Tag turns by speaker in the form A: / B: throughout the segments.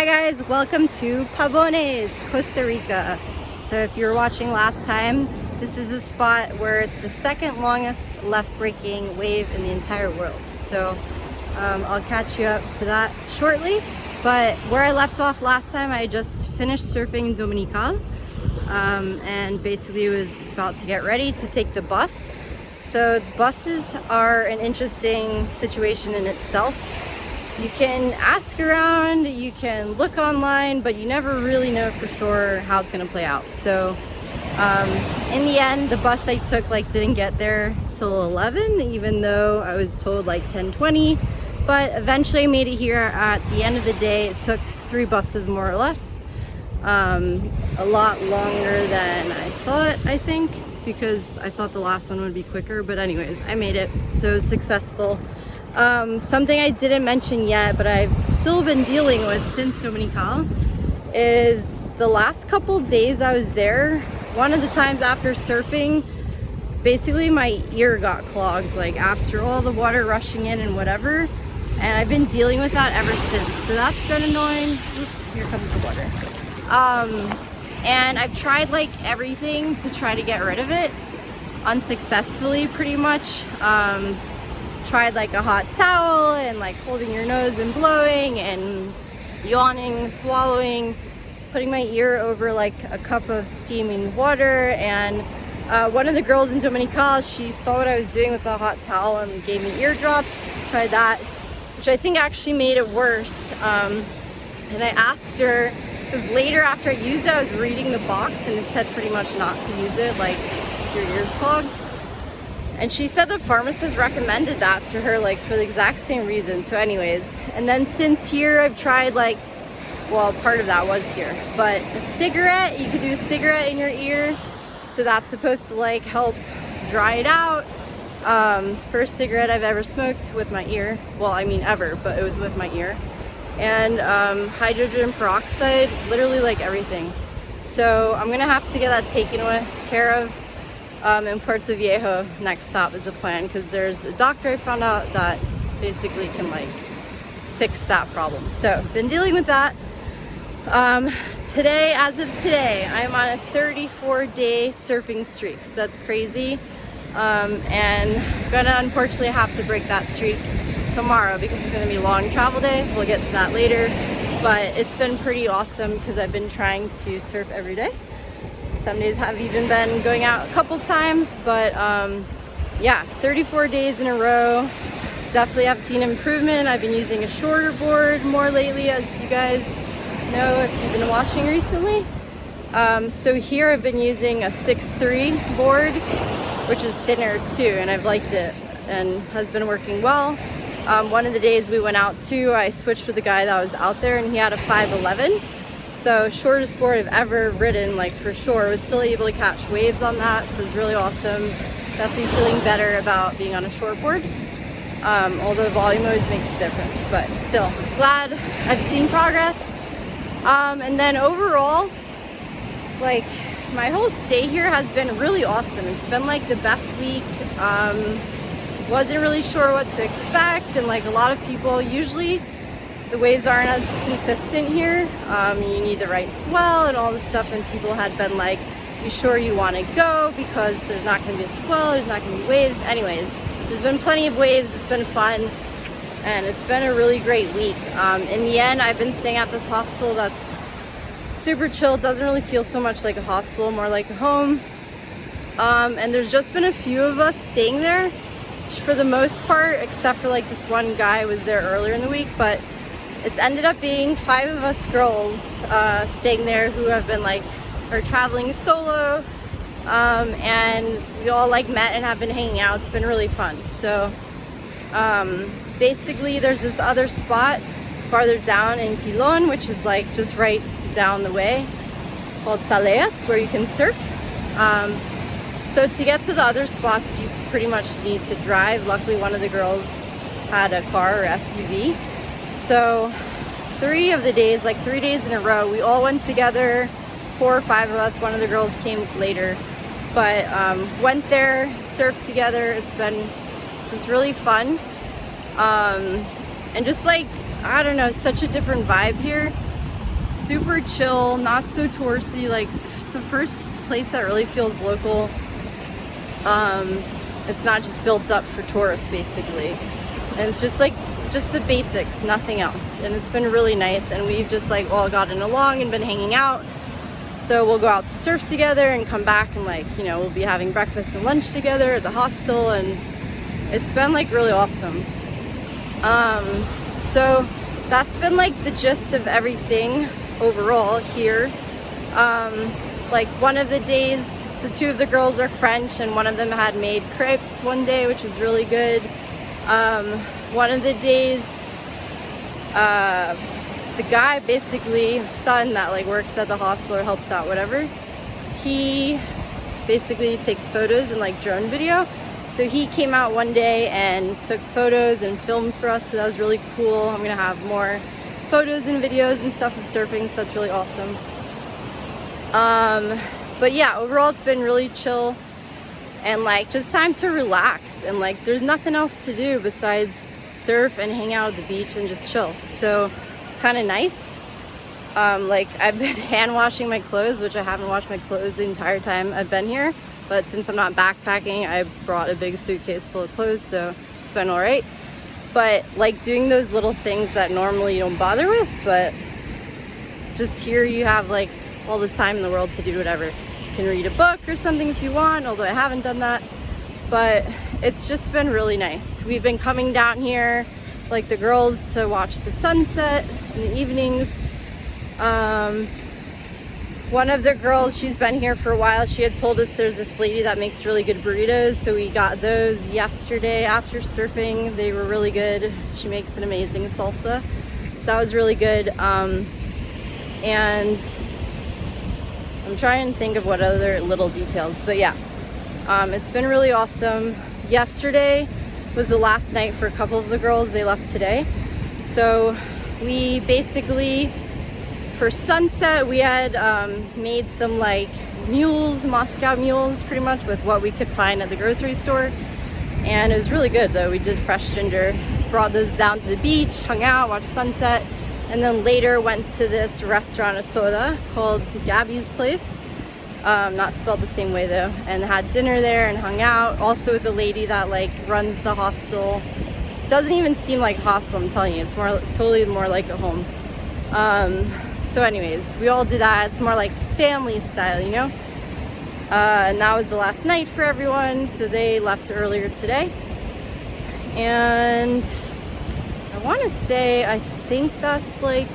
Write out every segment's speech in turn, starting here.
A: Hi guys, welcome to Pavones, Costa Rica. So if you were watching last time, this is a spot where it's the second longest left breaking wave in the entire world. So I'll catch you up to that shortly. But where I left off last time, I just finished surfing Dominical and basically was about to get ready to take the bus. So buses are an interesting situation in itself. You can ask around, you can look online, but you never really know for sure how it's going to play out. So in the end, the bus I took didn't get there till 11, even though I was told 10:20. But eventually I made it here. At the end of the day, it took 3 buses more or less. A lot longer than I thought, I think, because I thought the last one would be quicker. But anyways, I made it, so successful. Something I didn't mention yet, but I've still been dealing with since Dominical, is the last couple days I was there. One of the times after surfing, basically my ear got clogged, after all the water rushing in and whatever. And I've been dealing with that ever since. So that's been annoying. Oops, here comes the water. And I've tried everything to try to get rid of it, unsuccessfully pretty much. Tried a hot towel and holding your nose and blowing and yawning, swallowing, putting my ear over a cup of steaming water. And one of the girls in Dominical, she saw what I was doing with the hot towel and gave me eardrops. Tried that, which I think actually made it worse. And I asked her, because later after I used it, I was reading the box and it said pretty much not to use it, your ears clogged. And she said the pharmacist recommended that to her for the exact same reason. So anyways, and then since here I've tried well, part of that was here, but a cigarette, you could do a cigarette in your ear. So that's supposed to help dry it out. First cigarette I've ever smoked with my ear. Well, I mean ever, but it was with my ear. And hydrogen peroxide, literally everything. So I'm gonna have to get that taken care of. In Puerto Viejo, next stop is a plan, because there's a doctor I found out that basically can fix that problem. So been dealing with that. Today, as of today, I'm on a 34-day surfing streak, so that's crazy. And gonna unfortunately have to break that streak tomorrow because it's gonna be a long travel day. We'll get to that later, but it's been pretty awesome because I've been trying to surf every day. Some days have even been going out a couple times, but yeah, 34 days in a row. Definitely have seen improvement. I've been using a shorter board more lately, as you guys know if you've been watching recently. So here I've been using a 6'3" board, which is thinner too, and I've liked it and has been working well. One of the days we went out too, I switched with the guy that was out there and he had a 5'11". So shortest board I've ever ridden, for sure. I was still able to catch waves on that, so it's really awesome. Definitely feeling better about being on a short board. Although volume always makes a difference, but still glad I've seen progress. And then overall, my whole stay here has been really awesome. It's been the best week. Wasn't really sure what to expect, and a lot of people, usually the waves aren't as consistent here. You need the right swell and all this stuff, and people had been you sure you want to go because there's not going to be a swell, there's not going to be waves. Anyways, there's been plenty of waves, it's been fun, and it's been a really great week. In the end, I've been staying at this hostel that's super chill. Doesn't really feel so much like a hostel, more like a home. And there's just been a few of us staying there for the most part, except for this one guy was there earlier in the week, but it's ended up being 5 of us girls staying there who have been are traveling solo, and we all met and have been hanging out. It's been really fun. So basically there's this other spot farther down in Pilon, which is just right down the way, called Saleas, where you can surf. So to get to the other spots you pretty much need to drive. Luckily one of the girls had a car or SUV. So 3 of the days, 3 days in a row, we all went together, 4 or 5 of us. One of the girls came later, but went there, surfed together. It's been just really fun. And just I don't know, such a different vibe here. super chill, not so touristy. Like, it's the first place that really feels local. It's not just built up for tourists, basically. And it's just like, just the basics, nothing else. And it's been really nice, and we've just like all gotten along and been hanging out. So we'll go out to surf together and come back, and like, you know, we'll be having breakfast and lunch together at the hostel, and it's been like really awesome. So that's been like the gist of everything overall here. Like one of the days, the two of the girls are French, and one of them had made crepes one day, which was really good. One of the days, the guy, basically, son that like works at the hostel or helps out, whatever, he basically takes photos and like drone video. So he came out one day and took photos and filmed for us, so that was really cool. I'm gonna have more photos and videos and stuff of surfing, so that's really awesome. But yeah, overall it's been really chill and like just time to relax, and like there's nothing else to do besides surf and hang out at the beach and just chill. So it's kind of nice. Like I've been hand washing my clothes, which I haven't washed my clothes the entire time I've been here, but since I'm not backpacking, I brought a big suitcase full of clothes, so it's been all right. But like doing those little things that normally you don't bother with, but just here you have like all the time in the world to do whatever. You can read a book or something if you want, although I haven't done that, but it's just been really nice. We've been coming down here, like the girls, to watch the sunset in the evenings. One of the girls, she's been here for a while, she had told us there's this lady that makes really good burritos, so we got those yesterday after surfing. They were really good. She makes an amazing salsa, so that was really good. And I'm trying to think of what other little details, but yeah, it's been really awesome. Yesterday was the last night for a couple of the girls. They left today, so we basically, for sunset, we had made some like mules, Moscow mules, pretty much with what we could find at the grocery store, and it was really good though. We did fresh ginger, brought those down to the beach, hung out, watched sunset, and then later went to this restaurant, a soda, called Gabby's Place, not spelled the same way though, and had dinner there and hung out, also with the lady that like runs the hostel. Doesn't even seem like a hostel, I'm telling you, it's totally more like a home. So anyways, we all did that. It's more like family style, you know? And that was the last night for everyone, so they left earlier today. And I want to say, I think that's like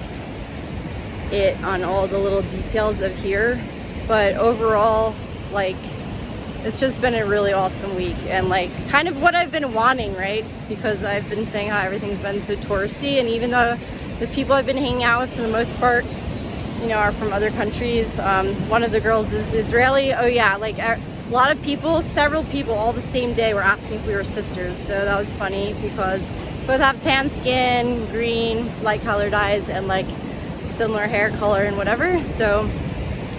A: it on all the little details of here. But overall, like, it's just been a really awesome week, and like kind of what I've been wanting, right? Because I've been saying how everything's been so touristy, and even though the people I've been hanging out with for the most part, you know, are from other countries. One of the girls is Israeli. Oh yeah, like a lot of people, several people all the same day were asking if we were sisters. So that was funny because both have tan skin, green, light colored eyes, and like similar hair color and whatever. So,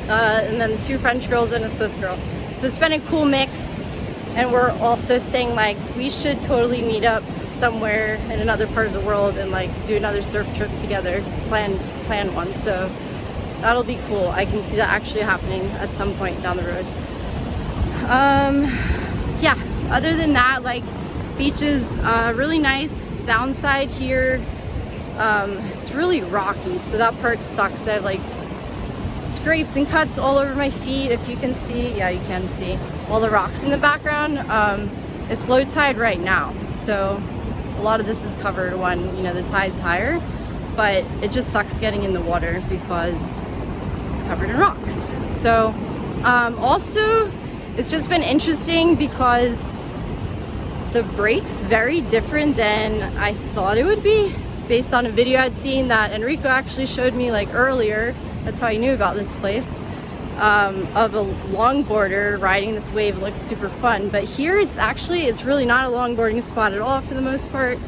A: and then 2 French girls and a Swiss girl. So it's been a cool mix. And we're also saying like we should totally meet up somewhere in another part of the world and like do another surf trip together, plan one. So that'll be cool. I can see that actually happening at some point down the road. Yeah, other than that, like, beach is really nice. Downside here, it's really rocky, so that part sucks. I have like scrapes and cuts all over my feet, if you can see. Yeah, you can see all the rocks in the background. It's low tide right now, so a lot of this is covered when, you know, the tide's higher, but it just sucks getting in the water because it's covered in rocks. So also it's just been interesting because the break's very different than I thought it would be, based on a video I'd seen that Enrico actually showed me like earlier. That's how I knew about this place, of a longboarder riding this wave. It looks super fun, but here it's really not a longboarding spot at all for the most part.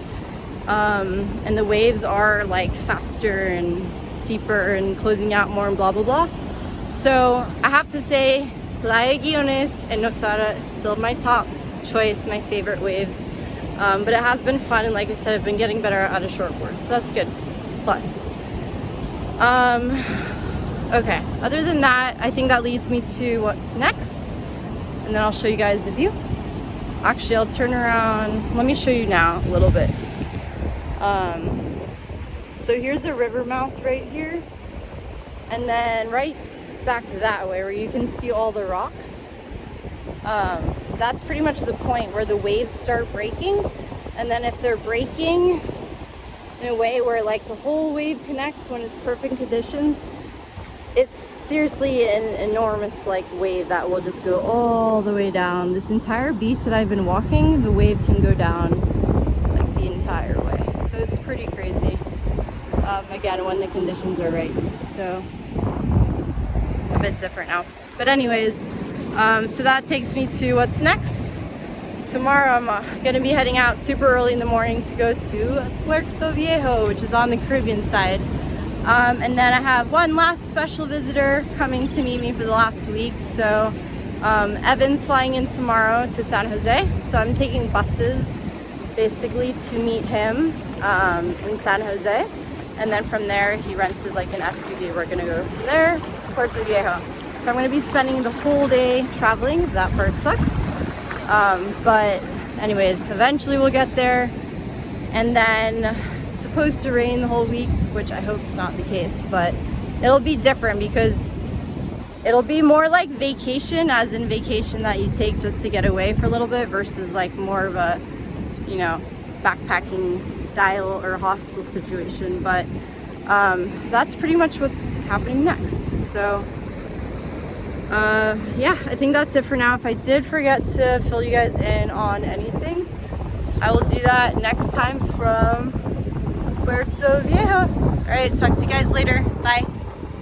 A: And the waves are like faster and steeper and closing out more and blah blah blah. So I have to say, Playa Guiones and Nosara is still my top choice, my favorite waves. But it has been fun, and like I said, I've been getting better at a shortboard, so that's good. Plus, Okay, other than that, I think that leads me to what's next, and then I'll show you guys the view. Actually, I'll turn around. Let me show you now a little bit. So here's the river mouth right here, and then right back that way where you can see all the rocks. That's pretty much the point where the waves start breaking, and then if they're breaking in a way where like the whole wave connects when it's perfect conditions, it's seriously an enormous like wave that will just go all the way down. This entire beach that I've been walking, the wave can go down like the entire way. So it's pretty crazy. Again, when the conditions are right. So a bit different now. But anyways, so that takes me to what's next. Tomorrow I'm gonna be heading out super early in the morning to go to Puerto Viejo, which is on the Caribbean side. And then I have one last special visitor coming to meet me for the last week. So Evan's flying in tomorrow to San Jose. So I'm taking buses basically to meet him in San Jose. And then from there, he rented like an SUV. We're gonna go from there to Puerto Viejo. So I'm gonna be spending the whole day traveling. That part sucks. But anyways, eventually we'll get there. And then supposed to rain the whole week, which I hope is not the case, but it'll be different because it'll be more like vacation, as in vacation that you take just to get away for a little bit, versus like more of a, you know, backpacking style or hostel situation. But that's pretty much what's happening next. So yeah, I think that's it for now. If I did forget to fill you guys in on anything, I will do that next time from Puerto Viejo. All right, talk to you guys later. Bye.